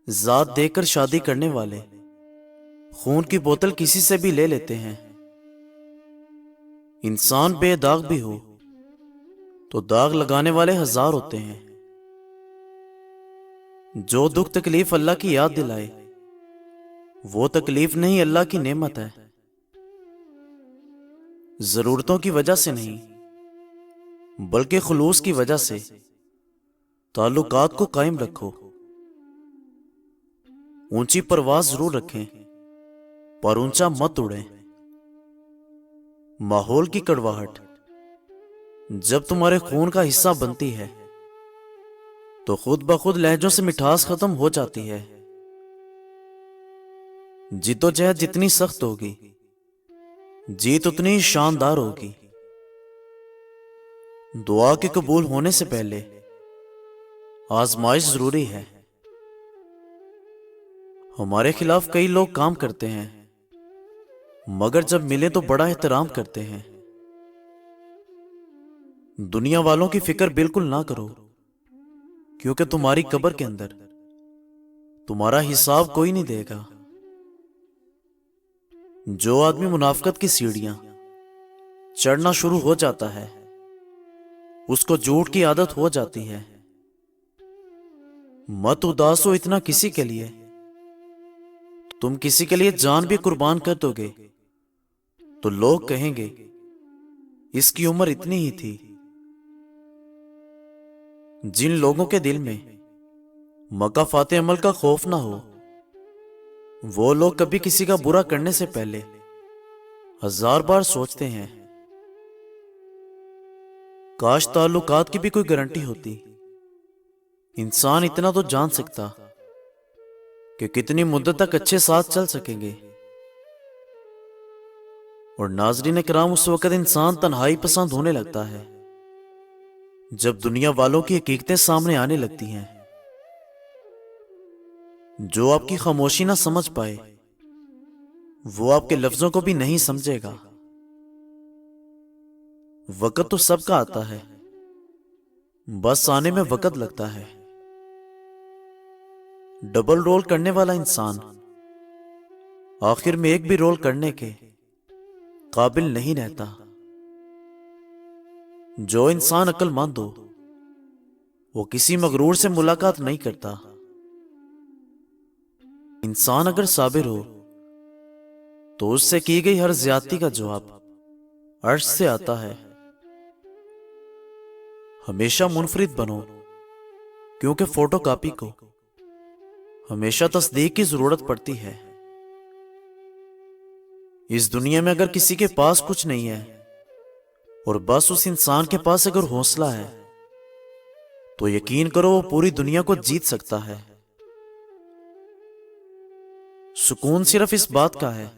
ذات دے کر شادی کرنے والے خون کی بوتل کسی سے بھی لے لیتے ہیں۔ انسان بے داغ بھی ہو تو داغ لگانے والے ہزار ہوتے ہیں۔ جو دکھ تکلیف اللہ کی یاد دلائے وہ تکلیف نہیں، اللہ کی نعمت ہے۔ ضرورتوں کی وجہ سے نہیں بلکہ خلوص کی وجہ سے تعلقات کو قائم رکھو۔ اونچی پرواز ضرور رکھیں پر اونچا مت اڑیں۔ ماحول کی کڑواہٹ جب تمہارے خون کا حصہ بنتی ہے تو خود بخود لہجوں سے مٹھاس ختم ہو جاتی ہے۔ جدوجہد جتنی سخت ہوگی جیت اتنی ہی شاندار ہوگی۔ دعا کے قبول ہونے سے پہلے آزمائش ضروری ہے۔ ہمارے خلاف کئی لوگ کام کرتے ہیں مگر جب ملے تو بڑا احترام کرتے ہیں۔ دنیا والوں کی فکر بالکل نہ کرو کیونکہ تمہاری قبر کے اندر تمہارا حساب کوئی نہیں دے گا۔ جو آدمی منافقت کی سیڑھیاں چڑھنا شروع ہو جاتا ہے اس کو جھوٹ کی عادت ہو جاتی ہے۔ مت اداس ہو اتنا کسی کے لیے، تم کسی کے لیے جان بھی قربان کر دو گے تو لوگ کہیں گے اس کی عمر اتنی ہی تھی۔ جن لوگوں کے دل میں مکافات عمل کا خوف نہ ہو وہ لوگ کبھی کسی کا برا کرنے سے پہلے ہزار بار سوچتے ہیں۔ کاش تعلقات کی بھی کوئی گارنٹی ہوتی۔ انسان اتنا تو جان سکتا کہ کتنی مدت تک اچھے ساتھ چل سکیں گے۔ اور ناظرین کرام، اس وقت انسان تنہائی پسند ہونے لگتا ہے جب دنیا والوں کی حقیقتیں سامنے آنے لگتی ہیں۔ جو آپ کی خاموشی نہ سمجھ پائے وہ آپ کے لفظوں کو بھی نہیں سمجھے گا۔ وقت تو سب کا آتا ہے، بس آنے میں وقت لگتا ہے۔ ڈبل رول کرنے والا انسان آخر میں ایک بھی رول کرنے کے قابل نہیں رہتا۔ جو انسان عقل مند ہو وہ کسی مغرور سے ملاقات نہیں کرتا۔ انسان اگر صابر ہو تو اس سے کی گئی ہر زیادتی کا جواب عرش سے آتا ہے۔ ہمیشہ منفرد بنو کیونکہ فوٹو کاپی کو ہمیشہ تصدیق کی ضرورت پڑتی ہے۔ اس دنیا میں اگر کسی کے پاس کچھ نہیں ہے اور بس اس انسان کے پاس اگر حوصلہ ہے تو یقین کرو وہ پوری دنیا کو جیت سکتا ہے۔ سکون صرف اس بات کا ہے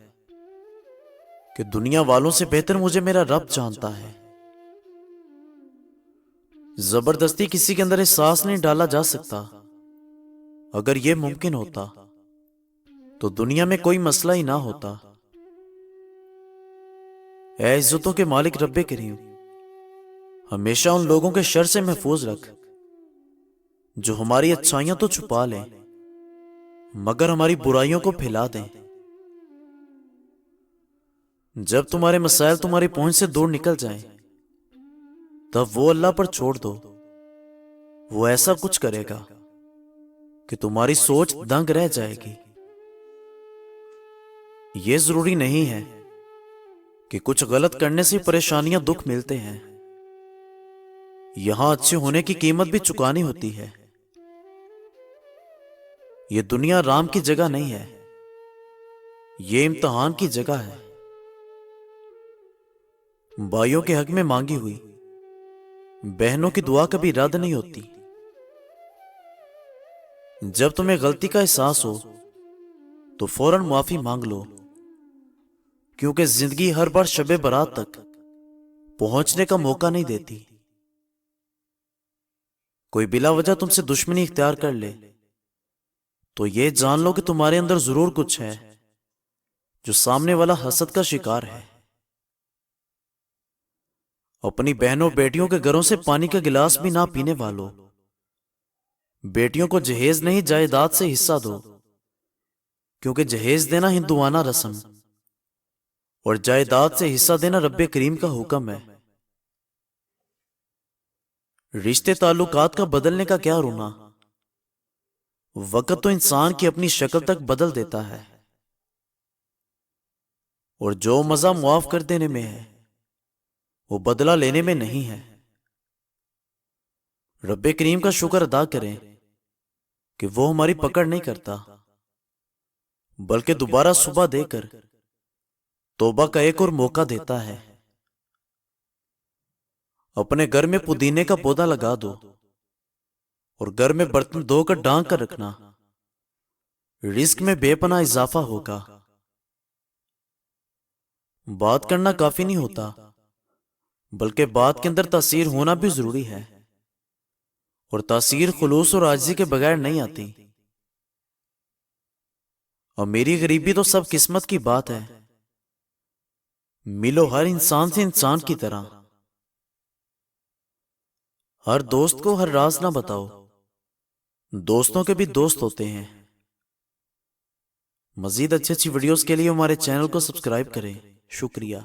کہ دنیا والوں سے بہتر مجھے میرا رب جانتا ہے۔ زبردستی کسی کے اندر احساس نہیں ڈالا جا سکتا۔ اگر یہ ممکن ہوتا تو دنیا میں کوئی مسئلہ ہی نہ ہوتا۔ اے عزتوں کے مالک رب کریم، ہمیشہ ان لوگوں کے شر سے محفوظ رکھ جو ہماری اچھائیاں تو چھپا لیں مگر ہماری برائیوں کو پھیلا دیں۔ جب تمہارے مسائل تمہاری پہنچ سے دور نکل جائیں تب وہ اللہ پر چھوڑ دو۔ وہ ایسا کچھ کرے گا کہ تمہاری سوچ دنگ رہ جائے گی۔ یہ ضروری نہیں ہے کہ کچھ غلط کرنے سے پریشانیاں دکھ ملتے ہیں۔ یہاں اچھے ہونے کی قیمت بھی چکانی ہوتی ہے۔ یہ دنیا رام کی جگہ نہیں ہے، یہ امتحان کی جگہ ہے۔ بھائیوں کے حق میں مانگی ہوئی بہنوں کی دعا کبھی رد نہیں ہوتی۔ جب تمہیں غلطی کا احساس ہو تو فوراً معافی مانگ لو کیونکہ زندگی ہر بار شب برات تک پہنچنے کا موقع نہیں دیتی۔ کوئی بلا وجہ تم سے دشمنی اختیار کر لے تو یہ جان لو کہ تمہارے اندر ضرور کچھ ہے جو سامنے والا حسد کا شکار ہے۔ اپنی بہنوں بیٹیوں کے گھروں سے پانی کا گلاس بھی نہ پینے والوں، بیٹیوں کو جہیز نہیں جائیداد سے حصہ دو، کیونکہ جہیز دینا ہندوانہ رسم اور جائیداد سے حصہ دینا رب کریم کا حکم ہے۔ رشتے تعلقات کا بدلنے کا کیا رونا، وقت تو انسان کی اپنی شکل تک بدل دیتا ہے، اور جو مزہ معاف کر دینے میں ہے وہ بدلہ لینے میں نہیں ہے۔ رب کریم کا شکر ادا کریں کہ وہ ہماری پکڑ نہیں کرتا، بلکہ دوبارہ صبح دے کر توبہ کا ایک اور موقع دیتا ہے۔ اپنے گھر میں پودینے کا پودا لگا دو اور گھر میں برتن دھو کر ڈھانک کر رکھنا، رزق میں بے پناہ اضافہ ہوگا۔ بات کرنا کافی نہیں ہوتا، بلکہ بات کے اندر تاثیر ہونا بھی ضروری ہے، اور تاثیر خلوص اور عاجزی کے بغیر نہیں آتی۔ اور میری غریبی تو سب قسمت کی بات ہے، ملو ہر انسان سے انسان کی طرح۔ ہر دوست کو ہر راز نہ بتاؤ، دوستوں کے بھی دوست ہوتے ہیں۔ مزید اچھی ویڈیوز کے لیے ہمارے چینل کو سبسکرائب کریں۔ شکریہ۔